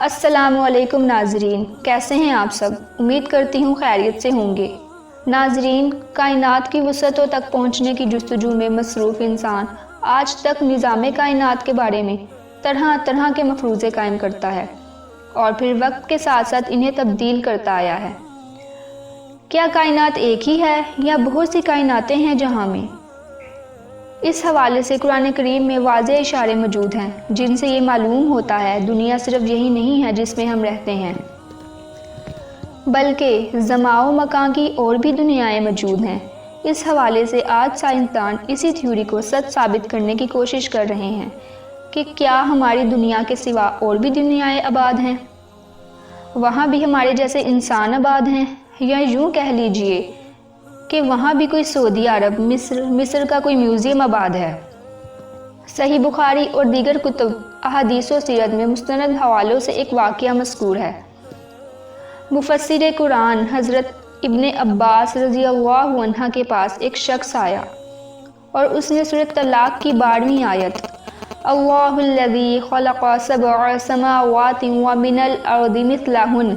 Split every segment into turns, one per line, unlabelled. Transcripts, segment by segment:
السلام علیکم ناظرین، کیسے ہیں آپ سب؟ امید کرتی ہوں خیریت سے ہوں گے۔ ناظرین، کائنات کی وسعتوں تک پہنچنے کی جستجو میں مصروف انسان آج تک نظام کائنات کے بارے میں طرح طرح کے مفروضے قائم کرتا ہے اور پھر وقت کے ساتھ ساتھ انہیں تبدیل کرتا آیا ہے۔ کیا کائنات ایک ہی ہے یا بہت سی کائناتیں ہیں جہاں میں؟ اس حوالے سے قرآن کریم میں واضح اشارے موجود ہیں جن سے یہ معلوم ہوتا ہے دنیا صرف یہی نہیں ہے جس میں ہم رہتے ہیں، بلکہ زمان و مکان کی اور بھی دنیایں موجود ہیں۔ اس حوالے سے آج سائنسدان اسی تھیوری کو سچ ثابت کرنے کی کوشش کر رہے ہیں کہ کیا ہماری دنیا کے سوا اور بھی دنیایں آباد ہیں، وہاں بھی ہمارے جیسے انسان آباد ہیں، یا یوں کہہ لیجئے کہ وہاں بھی کوئی سعودی عرب، مصر کا کوئی میوزیم آباد ہے۔ صحیح بخاری اور دیگر کتب احادیث و سیرت میں مستند حوالوں سے ایک واقعہ مذکور ہے۔ مفسر قرآن حضرت ابن عباس رضی اللہ عنہ کے پاس ایک شخص آیا اور اس نے سورۃ طلاق کی 12ویں آیت اللہ الذی خلق سبع سماوات ومن الارض مثلہن،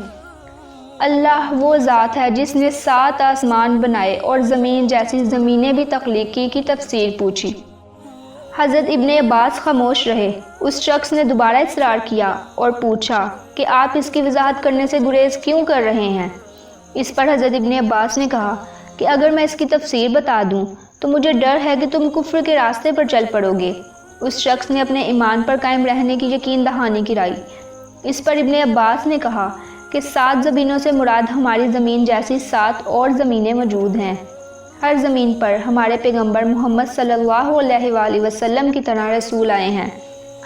اللہ وہ ذات ہے جس نے 7 آسمان بنائے اور زمین جیسی زمینیں بھی تخلیق کی تفسیر پوچھی۔ حضرت ابن عباس خاموش رہے۔ اس شخص نے دوبارہ اصرار کیا اور پوچھا کہ آپ اس کی وضاحت کرنے سے گریز کیوں کر رہے ہیں؟ اس پر حضرت ابن عباس نے کہا کہ اگر میں اس کی تفسیر بتا دوں تو مجھے ڈر ہے کہ تم کفر کے راستے پر چل پڑو گے۔ اس شخص نے اپنے ایمان پر قائم رہنے کی یقین دہانی کرائی۔ اس پر ابن عباس نے کہا کہ 7 زمینوں سے مراد ہماری زمین جیسی 7 اور زمینیں موجود ہیں۔ ہر زمین پر ہمارے پیغمبر محمد صلی اللہ علیہ وآلہ وسلم کی طرح رسول آئے ہیں۔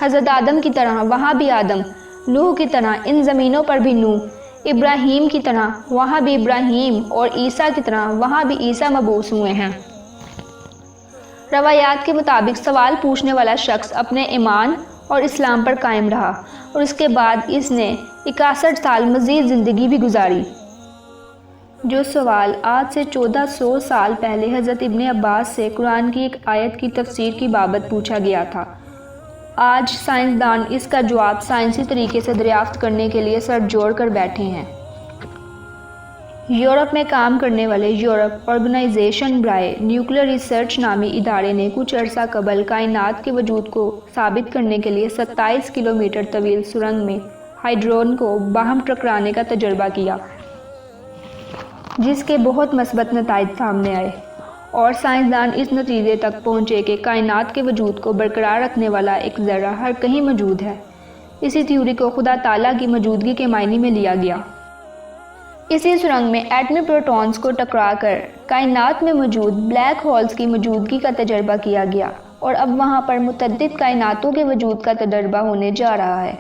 حضرت آدم کی طرح وہاں بھی آدم، نوح کی طرح ان زمینوں پر بھی نوح، ابراہیم کی طرح وہاں بھی ابراہیم، اور عیسیٰ کی طرح وہاں بھی عیسیٰ مبعوث ہوئے ہیں۔ روایات کے مطابق سوال پوچھنے والا شخص اپنے ایمان اور اسلام پر قائم رہا اور اس کے بعد اس نے 61 سال مزید زندگی بھی گزاری۔ جو سوال آج سے 1400 سال پہلے حضرت ابن عباس سے قرآن کی ایک آیت کی تفسیر کی بابت پوچھا گیا تھا، آج سائنسدان اس کا جواب سائنسی طریقے سے دریافت کرنے کے لیے سر جوڑ کر بیٹھے ہیں۔ یورپ میں کام کرنے والے یورپ آرگنائزیشن برائے نیوکلیئر ریسرچ نامی ادارے نے کچھ عرصہ قبل کائنات کے وجود کو ثابت کرنے کے لیے 27 کلومیٹر طویل سرنگ میں ہائیڈرون کو باہم ٹکرانے کا تجربہ کیا، جس کے بہت مثبت نتائج سامنے آئے، اور سائنسدان اس نتیجے تک پہنچے کہ کائنات کے وجود کو برقرار رکھنے والا ایک ذرہ ہر کہیں موجود ہے۔ اسی تھیوری کو خدا تعالیٰ کی موجودگی کے معنی میں لیا گیا۔ اسی سرنگ میں ایٹمی پروٹونز کو ٹکرا کر کائنات میں موجود بلیک ہولز کی موجودگی کا تجربہ کیا گیا، اور اب وہاں پر متعدد کائناتوں کے وجود کا تجربہ ہونے جا رہا ہے۔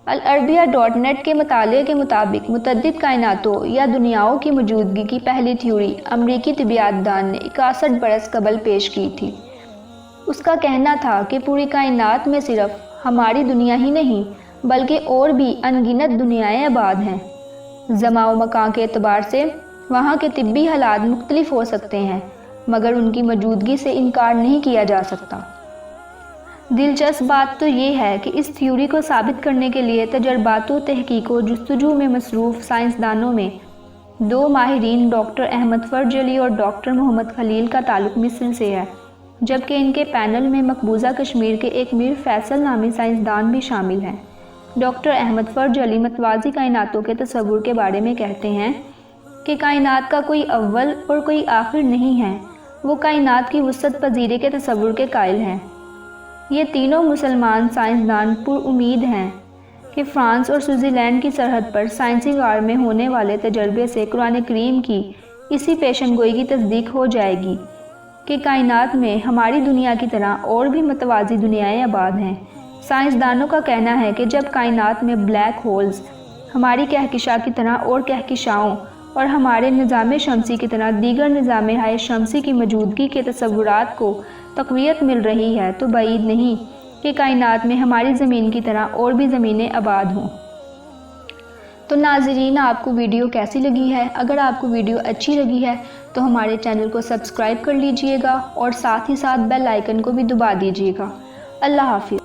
العربیہ.net کے مطالعے کے مطابق متعدد کائناتوں یا دنیاؤں کی موجودگی کی پہلی تھیوری امریکی طبیعیات دان نے 61 برس قبل پیش کی تھی۔ اس کا کہنا تھا کہ پوری کائنات میں صرف ہماری دنیا ہی نہیں بلکہ اور بھی ان گنت دنیایں آباد ہیں۔ زمان و مکان کے اعتبار سے وہاں کے طبی حالات مختلف ہو سکتے ہیں، مگر ان کی موجودگی سے انکار نہیں کیا جا سکتا۔ دلچسپ بات تو یہ ہے کہ اس تھیوری کو ثابت کرنے کے لیے تجربات و تحقیق و جستجو میں مصروف سائنسدانوں میں 2 ماہرین ڈاکٹر احمد فرج علی اور ڈاکٹر محمد خلیل کا تعلق مصر سے ہے، جبکہ ان کے پینل میں مقبوضہ کشمیر کے ایک میر فیصل نامی سائنسدان بھی شامل ہیں۔ ڈاکٹر احمد فرج علی متوازی کائناتوں کے تصور کے بارے میں کہتے ہیں کہ کائنات کا کوئی اول اور کوئی آخر نہیں ہے، وہ کائنات کی وسعت پذیری کے تصور کے قائل ہیں۔ یہ تینوں مسلمان سائنسدان پر امید ہیں کہ فرانس اور سوئٹزر لینڈ کی سرحد پر سائنسی غار میں ہونے والے تجربے سے قرآن کریم کی اسی پیشن گوئی کی تصدیق ہو جائے گی کہ کائنات میں ہماری دنیا کی طرح اور بھی متوازی دنیایں آباد ہیں۔ سائنسدانوں کا کہنا ہے کہ جب کائنات میں بلیک ہولز ہماری کہکشاں کی طرح اور کہکشاؤں اور ہمارے نظام شمسی کی طرح دیگر نظام شمسی کی موجودگی کے تصورات کو تقویت مل رہی ہے تو بعید نہیں کہ کائنات میں ہماری زمین کی طرح اور بھی زمینیں آباد ہوں۔ تو ناظرین، آپ کو ویڈیو کیسی لگی ہے؟ اگر آپ کو ویڈیو اچھی لگی ہے تو ہمارے چینل کو سبسکرائب کر لیجئے گا اور ساتھ ہی ساتھ بیل آئیکن کو بھی دبا دیجئے گا۔ اللہ حافظ۔